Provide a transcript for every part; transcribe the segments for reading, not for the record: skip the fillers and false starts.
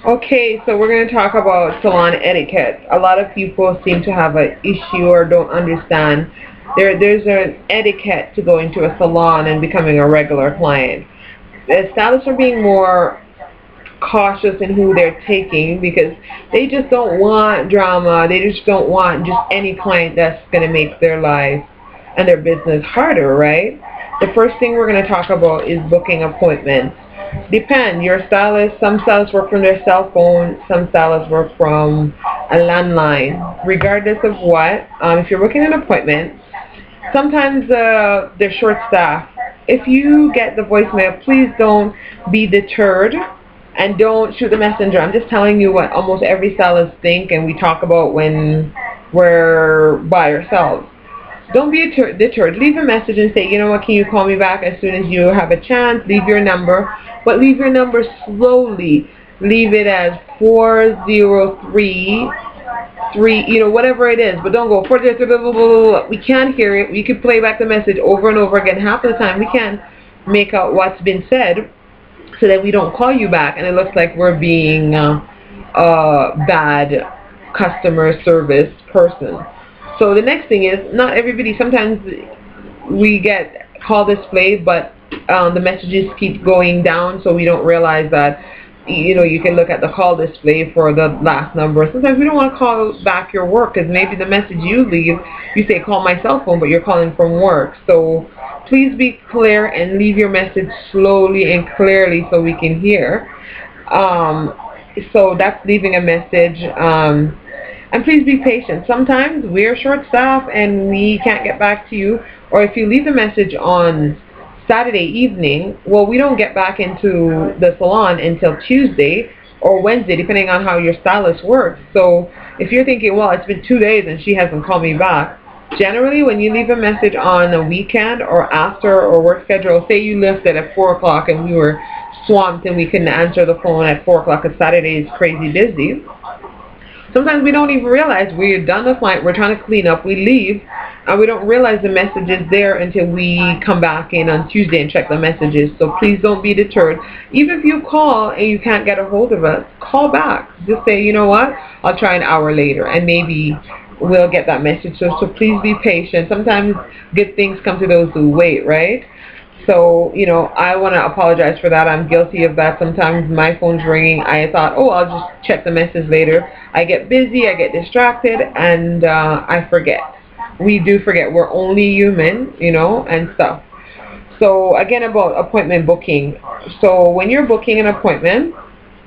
Okay, so we're going to talk about salon etiquette. A lot of people seem to have an issue or don't understand. There's an etiquette to going to a salon and becoming a regular client. The stylists are being more cautious in who they're taking because they just don't want drama. They just don't want just any client that's going to make their life and their business harder, right? The first thing we're going to talk about is booking appointments. Depend. Your stylist, some stylists work from their cell phone, some stylists work from a landline. Regardless of what, if you're booking an appointment, sometimes they're short staffed. If you get the voicemail, please don't be deterred and don't shoot the messenger. I'm just telling you what almost every stylist think and we talk about when we're by ourselves. Don't be deterred. Leave a message and say, you know what, can you call me back as soon as you have a chance? Leave your number, but leave your number slowly. Leave it as 403 3, whatever it is, but don't go 403. We can't hear it. We could play back the message over and over again. Half of the time we can't make out what's been said, so that we don't call you back and it looks like we're being a bad customer service person. So the next thing is, not everybody, sometimes we get call displayed, but the messages keep going down, so we don't realize that, you can look at the call display for the last number. Sometimes we don't want to call back your work because maybe the message you leave, you say call my cell phone, but you're calling from work. So please be clear and leave your message slowly and clearly so we can hear. So that's leaving a message. And please be patient. Sometimes we're short-staffed and we can't get back to you. Or if you leave a message on Saturday evening, well, we don't get back into the salon until Tuesday or Wednesday, depending on how your stylist works. So if you're thinking, well, it's been 2 days and she hasn't called me back, generally when you leave a message on a weekend or after or work schedule, say you left it at 4 o'clock and we were swamped and we couldn't answer the phone at 4 o'clock because Saturday is crazy busy. Sometimes we don't even realize we're done the client, we're trying to clean up, we leave, and we don't realize the message is there until we come back in on Tuesday and check the messages. So please don't be deterred. Even if you call and you can't get a hold of us, call back. Just say, you know what, I'll try an hour later, and maybe we'll get that message. So please be patient. Sometimes good things come to those who wait, right? So, I want to apologize for that. I'm guilty of that. Sometimes my phone's ringing. I thought, oh, I'll just check the message later. I get busy, I get distracted, and I forget. We do forget. We're only human, and stuff. So, again, about appointment booking. So, when you're booking an appointment,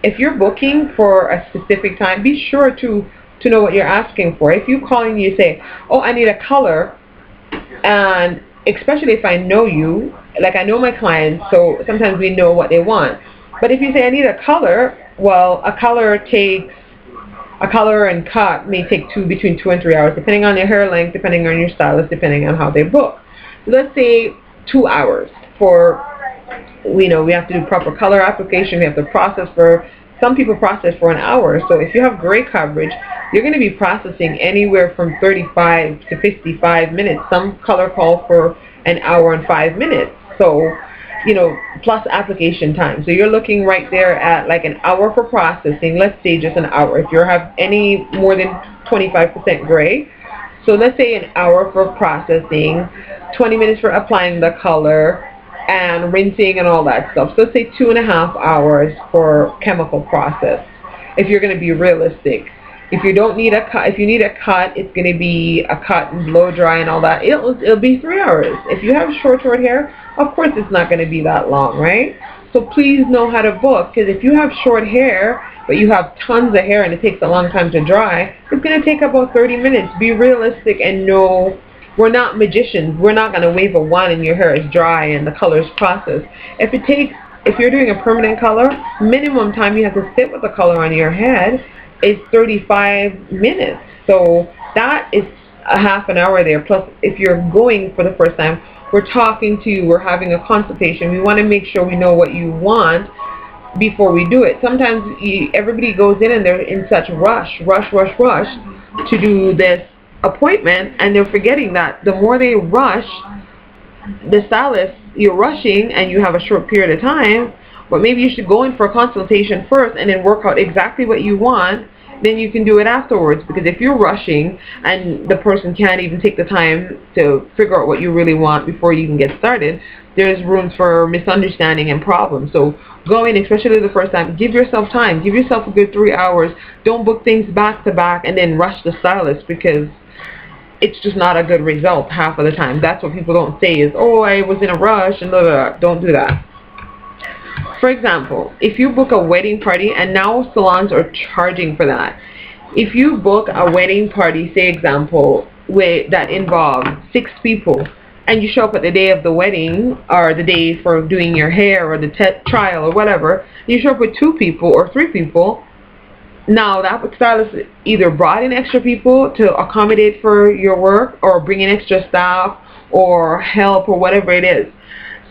if you're booking for a specific time, be sure to know what you're asking for. If you call and you say, oh, I need a color, and especially if I know you, like I know my clients, so sometimes we know what they want. But if you say I need a color, well, a color and cut may take between 2 and 3 hours, depending on your hair length, depending on your stylist, depending on how they book. So let's say 2 hours for, we have to do proper color application, we have to process for, some people process for an hour. So if you have great coverage, you're going to be processing anywhere from 35 to 55 minutes. Some color call for an hour and 5 minutes. So, plus application time. So you're looking right there at like an hour for processing. Let's say just an hour. If you have any more than 25% gray, so let's say an hour for processing, 20 minutes for applying the color and rinsing and all that stuff. So let's say 2.5 hours for chemical process, if you're going to be realistic. If you don't need a cut, if you need a cut, it's going to be a cut and blow dry and all that. It'll be 3 hours. If you have short hair, of course it's not going to be that long, right? So please know how to book, because if you have short hair but you have tons of hair and it takes a long time to dry, it's going to take about 30 minutes. Be realistic and know we're not magicians. We're not going to wave a wand and your hair is dry and the color is processed. If you're doing a permanent color, minimum time you have to sit with the color on your head is 35 minutes. So that is a half an hour there. Plus, if you're going for the first time, we're talking to you, we're having a consultation. We want to make sure we know what you want before we do it. Sometimes everybody goes in and they're in such rush to do this appointment, and they're forgetting that the more they rush, the stylist, you're rushing and you have a short period of time, But maybe you should go in for a consultation first and then work out exactly what you want. Then you can do it afterwards, because if you're rushing and the person can't even take the time to figure out what you really want before you can get started, there's room for misunderstanding and problems. So go in, especially the first time, give yourself time, give yourself a good 3 hours. Don't book things back to back and then rush the stylist, because it's just not a good result half of the time. That's what people don't say is, oh, I was in a rush and blah, blah, blah. Don't do that. For example, if you book a wedding party, and now salons are charging for that. If you book a wedding party, say example, that involves 6 people, and you show up at the day of the wedding, or the day for doing your hair, or the trial, or whatever, you show up with 2 people or 3 people, now that stylist either brought in extra people to accommodate for your work, or bring in extra staff, or help, or whatever it is.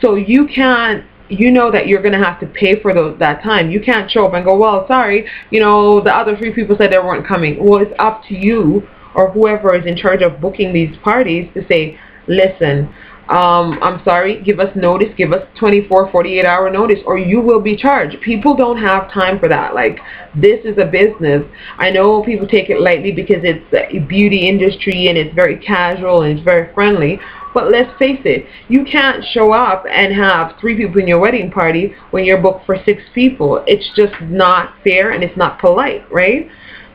So you can't, you know that you're going to have to pay for that time. You can't show up and go, well, sorry, you know, the other 3 people said they weren't coming. Well, it's up to you or whoever is in charge of booking these parties to say, listen, I'm sorry, give us notice, give us 24, 48-hour notice, or you will be charged. People don't have time for that. Like, this is a business. I know people take it lightly because it's a beauty industry and it's very casual and it's very friendly. But let's face it, you can't show up and have 3 people in your wedding party when you're booked for 6 people. It's just not fair and it's not polite, right?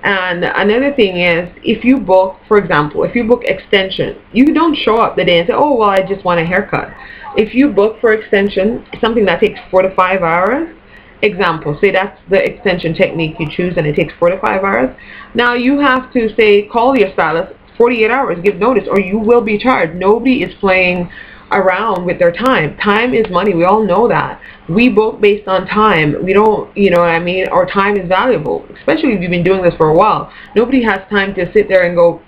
And another thing is, if you book, for example, if you book extension, you don't show up the day and say, oh, well, I just want a haircut. If you book for extension, something that takes 4 to 5 hours, example, say that's the extension technique you choose and it takes 4 to 5 hours. Now you have to say, call your stylist 48 hours, give notice, or you will be charged. Nobody is playing around with their time. Time is money. We all know that. We book based on time. We don't, you know what I mean? Our time is valuable, especially if you've been doing this for a while. Nobody has time to sit there and go,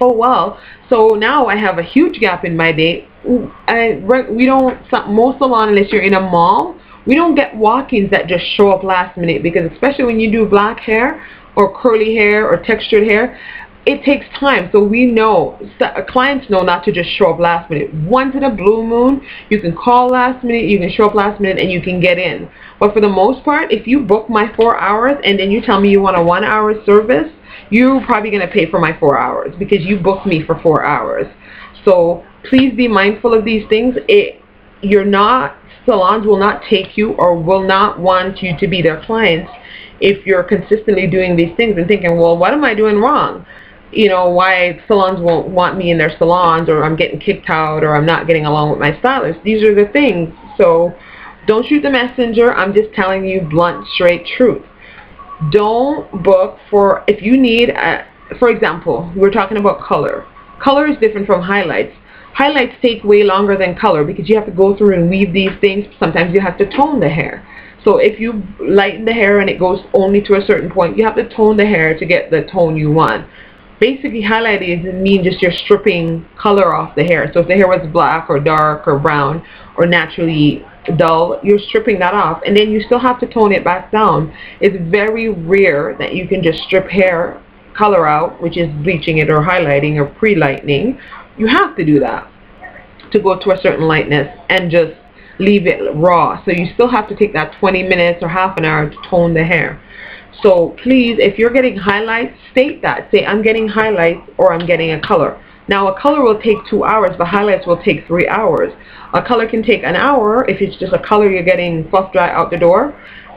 oh, well, so now I have a huge gap in my day. We don't, most salon, unless you're in a mall, we don't get walk-ins that just show up last minute, because especially when you do black hair or curly hair or textured hair, it takes time. So we know, clients know not to just show up last minute. Once in a blue moon, you can call last minute, you can show up last minute, and you can get in. But for the most part, if you book my 4 hours and then you tell me you want a 1-hour service, you're probably going to pay for my 4 hours because you booked me for 4 hours. So please be mindful of these things. Salons will not take you or will not want you to be their clients if you're consistently doing these things and thinking, well, what am I doing wrong? You know, why salons won't want me in their salons, or I'm getting kicked out, or I'm not getting along with my stylist. These are the things. So don't shoot the messenger. I'm just telling you blunt, straight truth. Don't book for, if you need, for example, we're talking about color. Color is different from highlights. Highlights take way longer than color because you have to go through and weave these things. Sometimes you have to tone the hair. So if you lighten the hair and it goes only to a certain point, you have to tone the hair to get the tone you want. Basically, highlighting doesn't mean just you're stripping color off the hair. So if the hair was black or dark or brown or naturally dull, you're stripping that off, and then you still have to tone it back down. It's very rare that you can just strip hair color out, which is bleaching it or highlighting or pre-lightening. You have to do that to go to a certain lightness and just leave it raw. So you still have to take that 20 minutes or half an hour to tone the hair. So please, if you're getting highlights, state that. Say, I'm getting highlights or I'm getting a color. Now, a color will take 2 hours, but highlights will take 3 hours. A color can take an hour if it's just a color you're getting fluff dry out the door.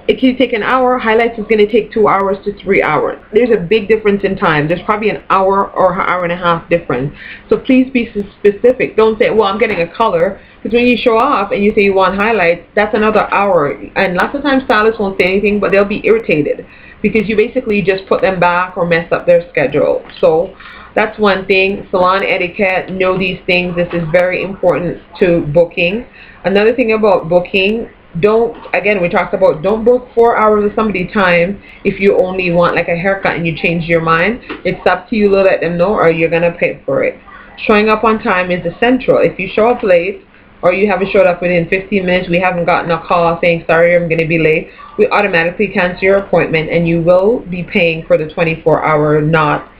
It can take an hour. Highlights is going to take 2 hours to 3 hours. There's a big difference in time. There's probably an hour or an hour and a half difference. So please be specific. Don't say, well, I'm getting a color. Because when you show off and you say you want highlights, that's another hour. And lots of times stylists won't say anything, but they'll be irritated because you basically just put them back or mess up their schedule. So that's one thing. Salon etiquette, know these things. This is very important to booking. Another thing about booking, again, we talked about, don't book 4 hours of somebody's time if you only want like a haircut and you change your mind. It's up to you to let them know, or you're going to pay for it. Showing up on time is essential. If you show up late, or you haven't showed up within 15 minutes, we haven't gotten a call saying, sorry, I'm going to be late, we automatically cancel your appointment, and you will be paying for the 24-hour not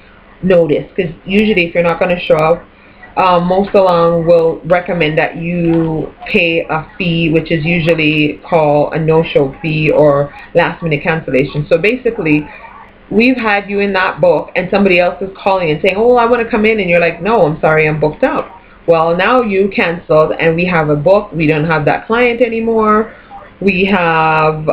notice. Because usually if you're not going to show up, Most salons will recommend that you pay a fee, which is usually called a no-show fee or last-minute cancellation. So basically, we've had you in that book and somebody else is calling and saying, oh, I want to come in, and you're like, no, I'm sorry, I'm booked up. Well, now you canceled and we have a book. We don't have that client anymore. We have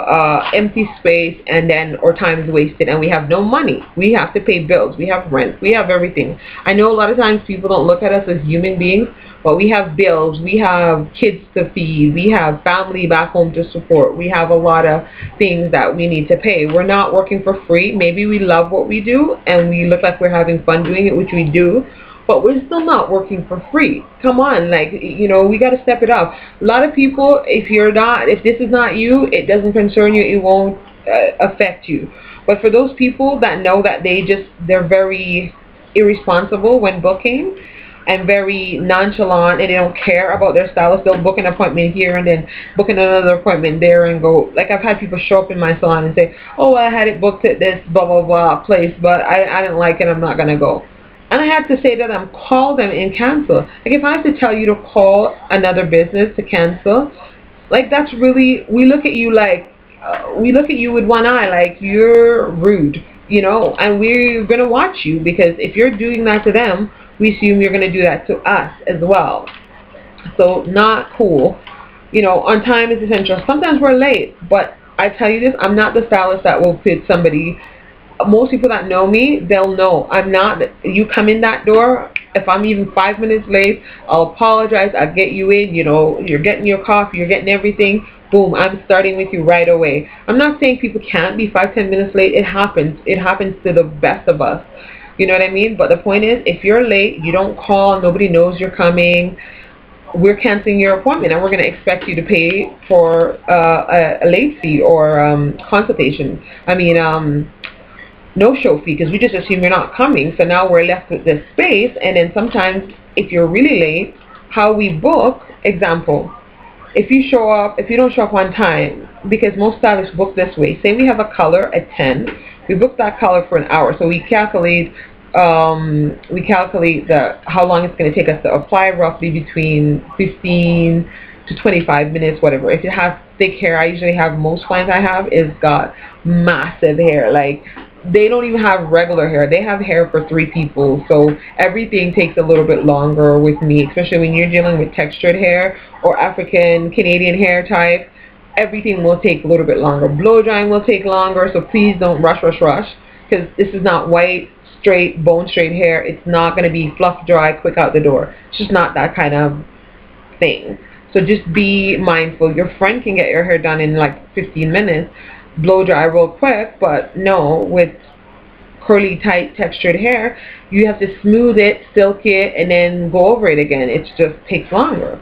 empty space, and then our time is wasted, and we have no money. We have to pay bills. We have rent. We have everything. I know a lot of times people don't look at us as human beings, but we have bills. We have kids to feed. We have family back home to support. We have a lot of things that we need to pay. We're not working for free. Maybe we love what we do and we look like we're having fun doing it, which we do, but we're still not working for free. Come on, like, you know, we got to step it up. A lot of people, if this is not you, it doesn't concern you, it won't affect you. But for those people that know that they're very irresponsible when booking and very nonchalant, and they don't care about their stylist, they'll book an appointment here and then book another appointment there and go. Like, I've had people show up in my salon and say, oh, I had it booked at this blah blah blah place, but I didn't like it, I'm not gonna go. And I have to say to them, call them and cancel. Like, if I have to tell you to call another business to cancel, like, that's really, we look at you with one eye, like you're rude, you know, and we're going to watch you, because if you're doing that to them, we assume you're going to do that to us as well. So, not cool. You know, on time is essential. Sometimes we're late, but I tell you this, I'm not the stylist that will put somebody. Most people that know me, they'll know I'm not. You come in that door, if I'm even 5 minutes late, I'll apologize, I'll get you in, you know, you're getting your coffee, you're getting everything, boom, I'm starting with you right away. I'm not saying people can't be 5-10 minutes late. It happens to the best of us, you know what I mean? But the point is, if you're late, you don't call, nobody knows you're coming, we're canceling your appointment, and we're going to expect you to pay for a late fee or consultation. No-show fee, because we just assume you're not coming. So now we're left with this space. And then sometimes, if you're really late, how we book, example, if you don't show up on time, because most stylists book this way. Say we have a color at 10, we book that color for an hour. So we calculate how long it's going to take us to apply, roughly between 15 to 25 minutes, whatever. If you have thick hair, I usually have, most clients I have is got massive hair, like they don't even have regular hair. They have hair for 3 people. So everything takes a little bit longer with me, especially when you're dealing with textured hair or African Canadian hair type. Everything will take a little bit longer. Blow drying will take longer. So please don't rush, because this is not white, straight, bone straight hair. It's not going to be fluff dry, quick out the door. It's just not that kind of thing. So just be mindful. Your friend can get your hair done in like 15 minutes. Blow dry real quick, but no, with curly, tight, textured hair, you have to smooth it, silk it, and then go over it again. It just takes longer.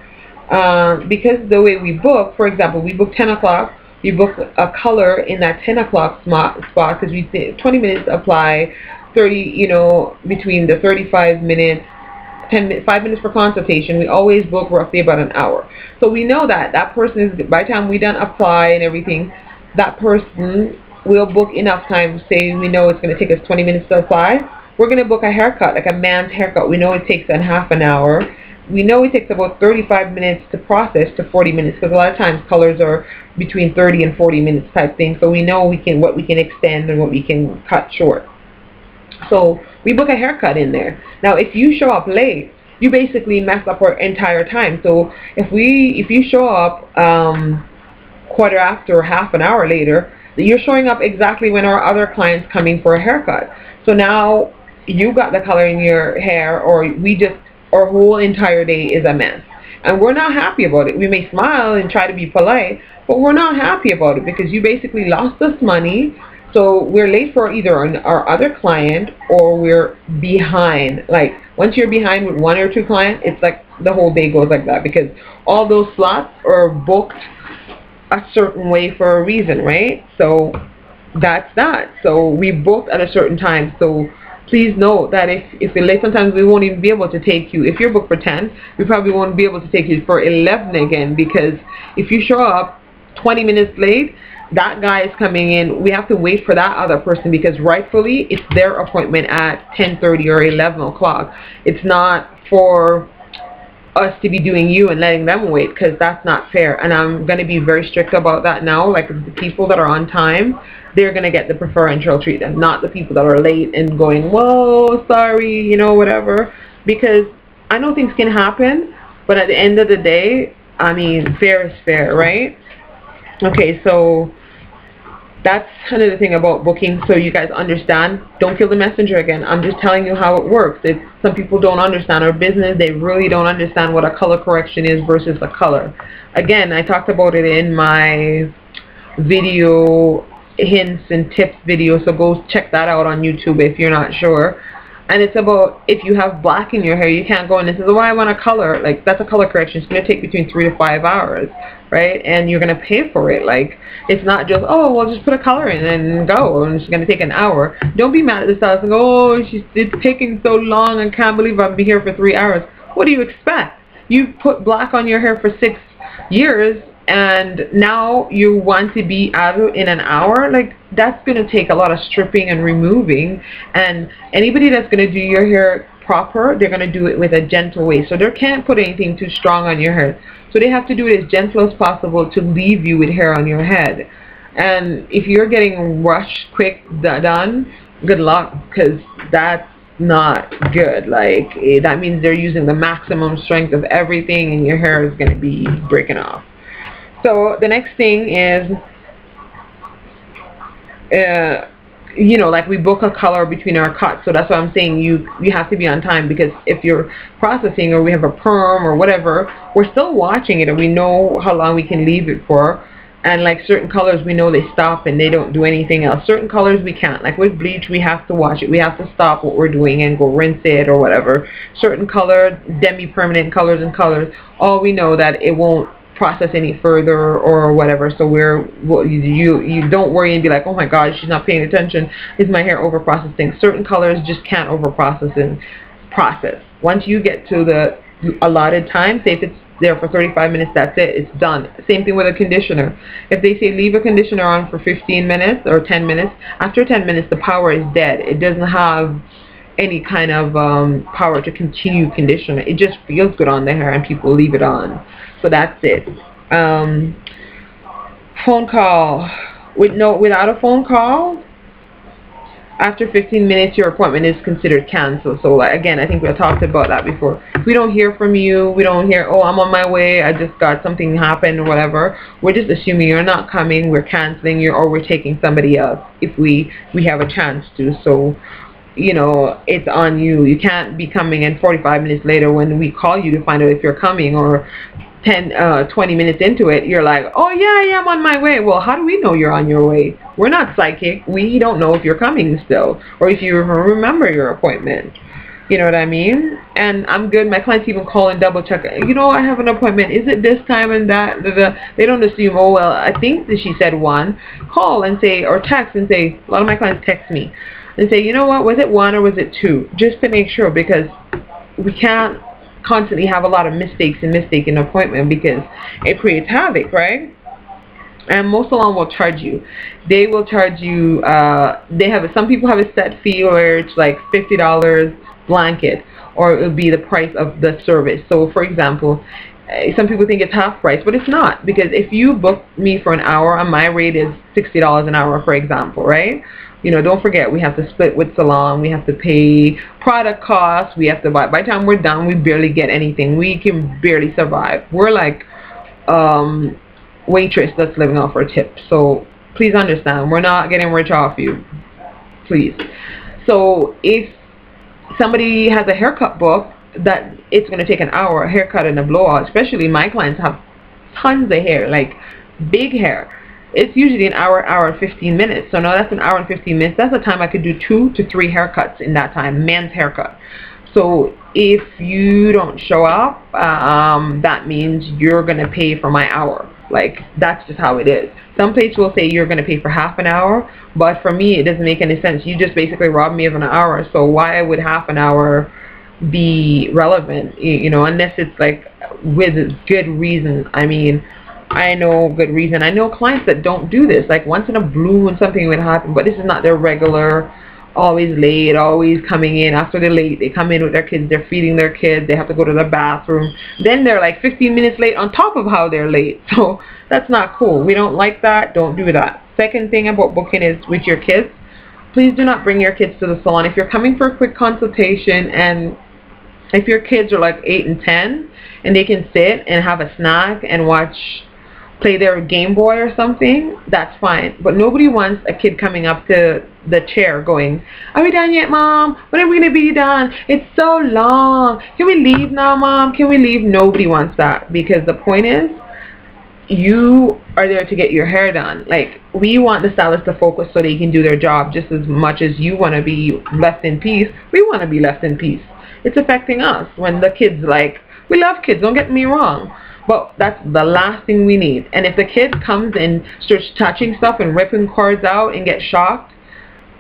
Because the way we book, for example, we book 10 o'clock, we book a color in that 10 o'clock spot, because we say 20 minutes apply, 30, you know, between the 35 minutes, 5 minutes for consultation. We always book roughly about an hour. So we know that person is, by the time we done apply and everything, that person will book enough time. Say we know it's going to take us 20 minutes to apply, we're going to book a haircut, like a man's haircut. We know it takes half an hour. We know it takes about 35 minutes to process to 40 minutes, because a lot of times colors are between 30 and 40 minutes type thing. So we know what we can extend and what we can cut short. So we book a haircut in there. Now if you show up late, you basically mess up our entire time. So if you show up quarter after or half an hour later, you're showing up exactly when our other clients coming for a haircut. So now you got the color in your hair, or our whole entire day is a mess, and we're not happy about it. We may smile and try to be polite, but we're not happy about it, because you basically lost us money. So we're late for either our other client, or we're behind. Like, once you're behind with 1 or 2 clients, it's like the whole day goes like that, because all those slots are booked a certain way for a reason, right? So that's that. So we booked at a certain time. So please note that if you're late, sometimes we won't even be able to take you. If you're booked for 10, we probably won't be able to take you for 11 again, because if you show up 20 minutes late, that guy is coming in, we have to wait for that other person because rightfully it's their appointment at 10:30 or 11 o'clock. It's not for us to be doing you and letting them wait, because that's not fair. And I'm going to be very strict about that now. Like, the people that are on time, they're going to get the preferential treatment, not the people that are late and going, whoa, sorry, you know, whatever. Because I know things can happen, but at the end of the day, I mean, fair is fair, right? Okay, so that's another thing about booking, so you guys understand. Don't kill the messenger again. I'm just telling you how it works. Some people don't understand our business. They really don't understand what a color correction is versus a color. Again, I talked about it in my video hints and tips video, so go check that out on YouTube if you're not sure. And it's about, if you have black in your hair, you can't go in and say, oh, I want a color. Like, that's a color correction. It's going to take between 3 to 5 hours, right? And you're going to pay for it. Like, it's not just, oh, well, just put a color in and go, and it's going to take an hour. Don't be mad at the stylist and go, oh, it's taking so long. I can't believe I'll be here for 3 hours. What do you expect? You put black on your hair for 6 years, and now you want to be out in an hour. Like, that's going to take a lot of stripping and removing, and anybody that's going to do your hair proper, they're going to do it with a gentle way, so they can't put anything too strong on your hair, so they have to do it as gentle as possible to leave you with hair on your head. And if you're getting rushed quick done, good luck, because that's not good. Like, that means they're using the maximum strength of everything, and your hair is going to be breaking off. So the next thing is, you know, like, we book a color between our cuts. So that's why I'm saying you have to be on time, because if you're processing or we have a perm or whatever, we're still watching it and we know how long we can leave it for. And like, certain colors, we know they stop and they don't do anything else. Certain colors we can't. Like with bleach, we have to wash it. We have to stop what we're doing and go rinse it or whatever. Certain color, demi-permanent colors and colors, all we know that it won't process any further or whatever. So you don't worry and be like, oh my god, she's not paying attention, is my hair over processing? Certain colors just can't over process. Once you get to the allotted time, say if it's there for 35 minutes, that's it, it's done. Same thing with a conditioner. If they say leave a conditioner on for 15 minutes or 10 minutes, after 10 minutes the power is dead. It doesn't have any kind of power to continue conditioning. It just feels good on the hair and people leave it on. So that's it. Phone call. Without a phone call, after 15 minutes your appointment is considered canceled. So like, again, I think we talked about that before. If we don't hear from you, we don't hear, oh, I'm on my way, I just got something happened or whatever, we're just assuming you're not coming, we're canceling you, or we're taking somebody else if we have a chance to. So, you know, it's on you. You can't be coming in 45 minutes later when we call you to find out if you're coming, or 20 minutes into it, you're like, oh yeah, I'm on my way. Well, how do we know you're on your way? We're not psychic. We don't know if you're coming still, or if you remember your appointment. You know what I mean? And I'm good. My clients even call and double check. You know, I have an appointment. Is it this time and that? They don't assume, oh, well, I think that she said 1. Call and say, or text and say, a lot of my clients text me and say, you know what, was it 1 or was it 2? Just to make sure, because we can't constantly have a lot of mistakes in an appointment, because it creates havoc, right? And most salons will charge you. They will charge you, some people have a set fee where it's like $50 blanket, or it will be the price of the service. So for example, some people think it's half price, but it's not, because if you book me for an hour, and my rate is $60 an hour, for example, right? You know, don't forget, we have to split with salon, we have to pay product costs, we have to buy. By the time we're done, we barely get anything. We can barely survive. We're like waitress that's living off our tips. So please understand, we're not getting rich off you, please. So if somebody has a haircut book that it's going to take an hour, a haircut and a blowout, especially my clients have tons of hair, like big hair. It's usually an hour and 15 minutes. So now that's an hour and 15 minutes. That's the time I could do 2 to 3 haircuts in that time, men's haircut. So if you don't show up, that means you're going to pay for my hour. Like, that's just how it is. Some places will say you're going to pay for half an hour, but for me, it doesn't make any sense. You just basically robbed me of an hour. So why would half an hour be relevant? You know, unless it's like with good reason. I mean, I know good reason. I know clients that don't do this. Like once in a blue and something would happen, but this is not their regular, always late, always coming in. After they're late, they come in with their kids, they're feeding their kids, they have to go to the bathroom. Then they're like 15 minutes late on top of how they're late. So that's not cool. We don't like that. Don't do that. Second thing about booking is with your kids. Please do not bring your kids to the salon. If you're coming for a quick consultation, and if your kids are like 8 and 10 and they can sit and have a snack and play their Game Boy or something, that's fine. But nobody wants a kid coming up to the chair going, "Are we done yet, Mom? When are we going to be done? It's so long. Can we leave now, Mom? Can we leave?" Nobody wants that, because the point is, you are there to get your hair done. Like, we want the stylist to focus so they can do their job just as much as you want to be left in peace. We want to be left in peace. It's affecting us when the kids, like, we love kids, don't get me wrong, but that's the last thing we need. And if the kid comes and starts touching stuff and ripping cords out and gets shocked,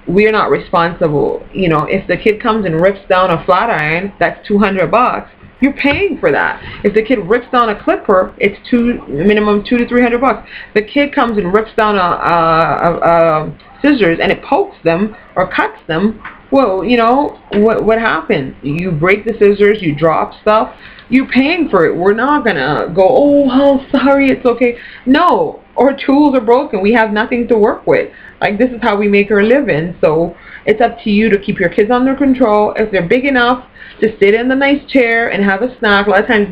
we're not responsible. You know, if the kid comes and rips down a flat iron, that's $200. You're paying for that. If the kid rips down a clipper, it's minimum $200 to $300. The kid comes and rips down a scissors and it pokes them or cuts them. Well, you know what happens? You break the scissors, you drop stuff. You're paying for it. We're not gonna go, "Oh, how sorry, it's okay." No, our tools are broken. We have nothing to work with. Like, this is how we make our living. So it's up to you to keep your kids under control. If they're big enough to sit in the nice chair and have a snack, a lot of times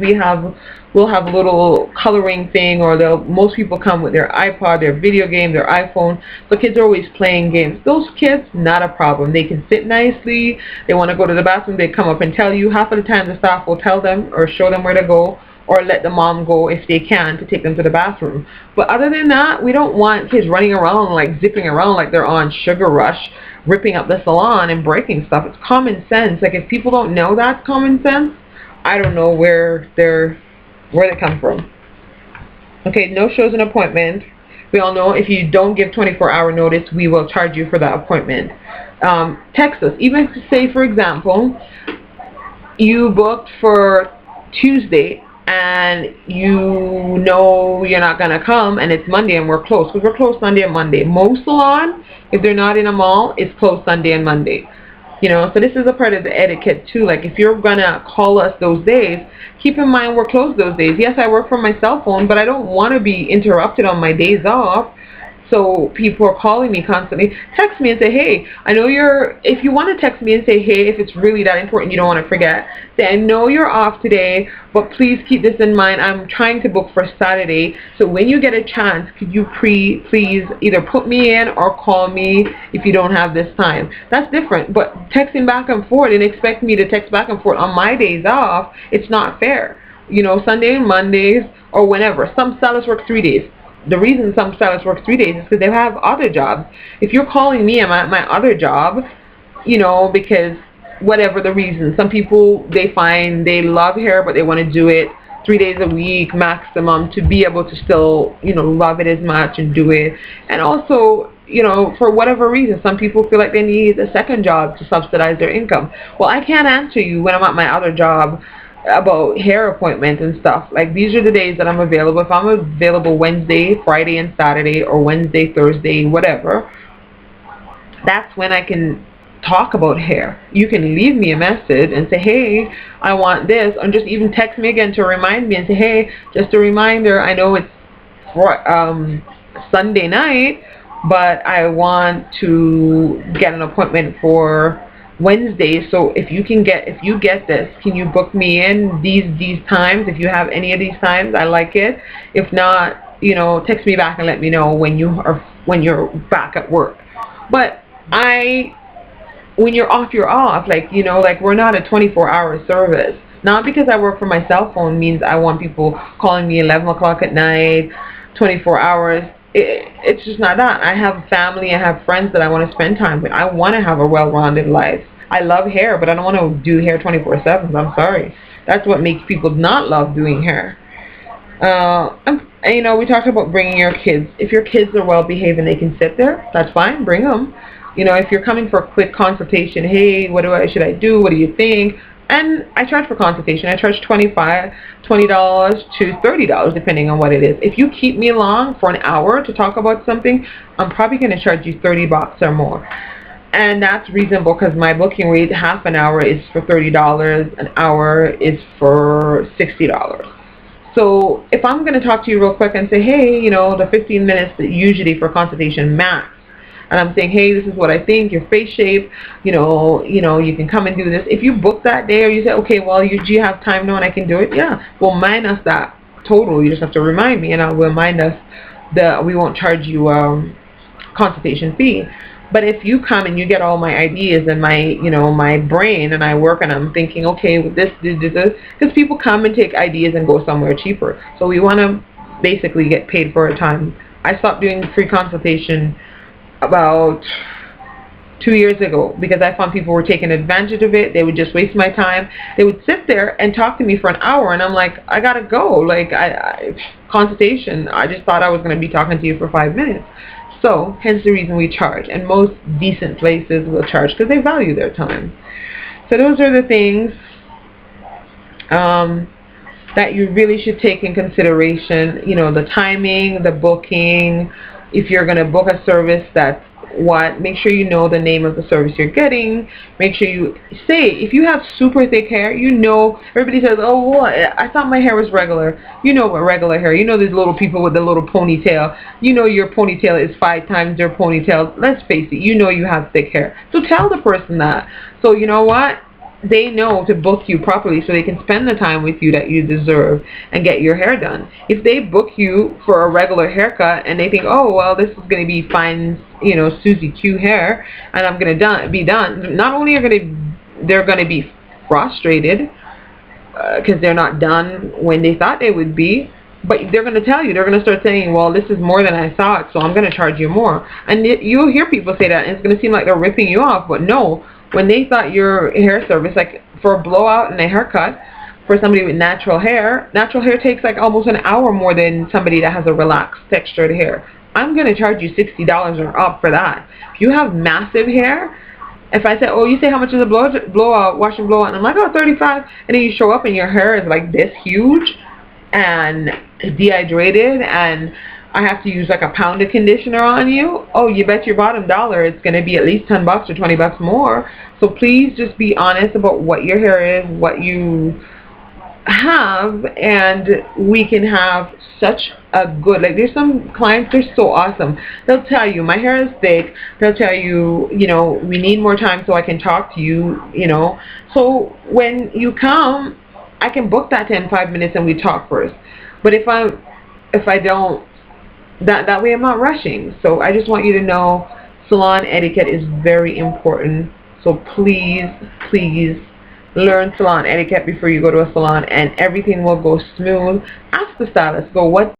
we'll have a little coloring thing, or most people come with their iPod, their video game, their iPhone. So kids are always playing games. Those kids, not a problem. They can sit nicely. They want to go to the bathroom, they come up and tell you. Half of the time the staff will tell them or show them where to go, or let the mom go if they can to take them to the bathroom. But other than that, we don't want kids running around, like zipping around like they're on Sugar Rush, ripping up the salon and breaking stuff. It's common sense. Like, if people don't know that's common sense, I don't know where they come from. Okay, no shows and appointments. We all know if you don't give 24-hour notice, we will charge you for that appointment. Text us. Even say, for example, you booked for Tuesday and you know you're not gonna come, and it's Monday and we're closed, because we're closed Sunday and Monday. Most salons, if they're not in a mall, it's closed Sunday and Monday. You know, so this is a part of the etiquette too. Like, if you're gonna call us those days, keep in mind we're closed those days. Yes, I work from my cell phone, but I don't want to be interrupted on my days off. So people are calling me constantly. Text me and say, "Hey, I know if you want to text me and say, hey, if it's really that important, you don't want to forget, say, I know you're off today, but please keep this in mind. I'm trying to book for Saturday. So when you get a chance, could you please either put me in or call me if you don't have this time." That's different. But texting back and forth and expect me to text back and forth on my days off, it's not fair. You know, Sunday and Mondays or whenever. Some stylists work 3 days. The reason some stylists work 3 days is because they have other jobs. If you're calling me, I'm at my other job, you know, because whatever the reason. Some people, they find they love hair, but they want to do it 3 days a week maximum to be able to still, you know, love it as much and do it. And also, you know, for whatever reason, some people feel like they need a second job to subsidize their income. Well, I can't answer you when I'm at my other job about hair appointments and stuff. Like, these are the days that I'm available. If I'm available Wednesday, Friday, and Saturday, or Wednesday, Thursday, whatever, that's when I can talk about hair. You can leave me a message and say, "Hey, I want this," or just even text me again to remind me and say, "Hey, just a reminder, I know it's Sunday night, but I want to get an appointment for Wednesday, so if you get this, can you book me in these times? If you have any of these times, I like it. If not, you know, text me back and let me know when you're back at work." But when you're off, you're off. Like, you know, like, we're not a 24-hour service. Not because I work from my cell phone means I want people calling me 11 o'clock at night, 24 hours. It's just not that. I have family, I have friends that I want to spend time with. I want to have a well-rounded life. I love hair, but I don't want to do hair 24/7. I'm sorry. That's what makes people not love doing hair. And, you know, we talked about bringing your kids. If your kids are well behaved and they can sit there, that's fine. Bring them. You know, if you're coming for a quick consultation, "Hey, should I do? What do you think?" And I charge for consultation. I charge $20 to $30 depending on what it is. If you keep me long for an hour to talk about something, I'm probably going to charge you $30 or more. And that's reasonable because my booking rate, half an hour is for $30, an hour is for $60. So if I'm going to talk to you real quick and say, hey, you know, the 15 minutes usually for consultation max, and I'm saying, hey, this is what I think, your face shape, you know, you can come and do this. If you book that day, or you say, okay, well, do you have time now and I can do it? Yeah, we'll minus that total. You just have to remind me, and I will minus we won't charge you consultation fee. But if you come and you get all my ideas and my brain, and I work and I'm thinking, okay, with this, because people come and take ideas and go somewhere cheaper. So we want to basically get paid for our time. I stopped doing free consultation about 2 years ago because I found people were taking advantage of it. They would just waste my time. They would sit there and talk to me for an hour, and I'm like, I gotta go. Like, consultation, I just thought I was going to be talking to you for 5 minutes. So, hence the reason we charge. And most decent places will charge because they value their time. So those are the things that you really should take in consideration. You know, the timing, the booking. If you're going to book a service, that's make sure you know the name of the service you're getting. Make sure you say, if you have super thick hair, you know, everybody says, oh, well, I thought my hair was regular. You know what regular hair, you know these little people with the little ponytail, you know your ponytail is 5 times their ponytail. Let's face it, you know you have thick hair. So tell the person that. So you know what? They know to book you properly so they can spend the time with you that you deserve and get your hair done. If they book you for a regular haircut and they think, oh, well, this is going to be fine, you know, Susie Q hair, and I'm going to be done, not only they're going to be frustrated because they're not done when they thought they would be, but they're going to tell you, they're going to start saying, well, this is more than I thought, so I'm going to charge you more. And you'll hear people say that, and it's going to seem like they're ripping you off, but no. When they thought your hair service, like for a blowout and a haircut, for somebody with natural hair takes like almost an hour more than somebody that has a relaxed textured hair. I'm going to charge you $60 or up for that. If you have massive hair, if I say, oh, you say how much is a blowout, wash and blowout, and I'm like, oh, 35, and then you show up and your hair is like this huge and dehydrated, and I have to use like a pound of conditioner on you, oh, you bet your bottom dollar it's going to be at least $10 or $20 more. So please just be honest about what your hair is, what you have, and we can have such a good, like, there's some clients, they're so awesome. They'll tell you, my hair is thick. They'll tell you, you know, we need more time so I can talk to you, you know. So when you come, I can book that 5 minutes and we talk first. But if I don't, that way I'm not rushing. So I just want you to know salon etiquette is very important. So please learn salon etiquette before you go to a salon, and everything will go smooth. Ask the stylist, what